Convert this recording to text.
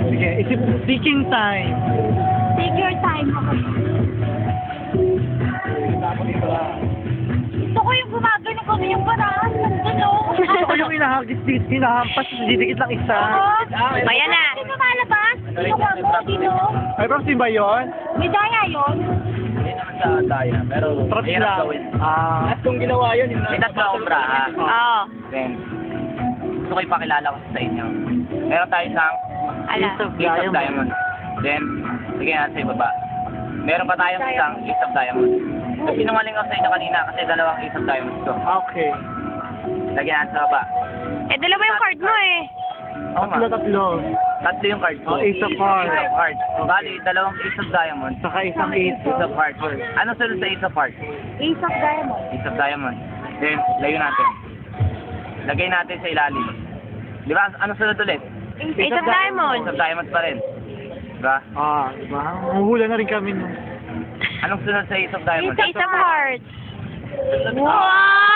Sige, isip, speaking time. Take your time. Gusto ko yung gumagano kami yung paraan. Nandun o. Gusto ko yung hinahampas, didikit lang isa. Ayan na. Hindi lumalabas. Dito ka mo, dito. Ay, proxy ba yun? May daya yun. Hindi naman sa daya, pero Props hirap lang. gawin. At kung ginawa yun, May tatlo akong bra, ha? Oo. Then, gusto ko ipakilala ko sa inyo. Meron tayo isang Ala. Ace of Diamond. Then, sige natin sa ibaba. Meron pa tayong isang Ace of Diamond. So, sinungaling ako sa inyo kanina kasi dalawang Ace of Diamonds ko. Okay. Lagyan natin sa baba. Eh, dalawa yung card mo eh. Oo nga. Tatlo. Tatlo yung card ko. Oh, Ace of Hearts. Ace of Hearts. Bali, dalawang Ace of Diamond. Saka isang eight. Ace of Hearts. Ano sunod sa Ace of Hearts? Ace of Diamond. Ace of Diamond. Then, layo natin. Lagay natin sa ilalim. Di ba? Ano sunod ulit? Ace of Diamond. Ace of Diamond pa rin. Diba? Diba? Mahula na rin kami nun. Anong sunod sa Ace of Diamond? Ace of Hearts. Wow!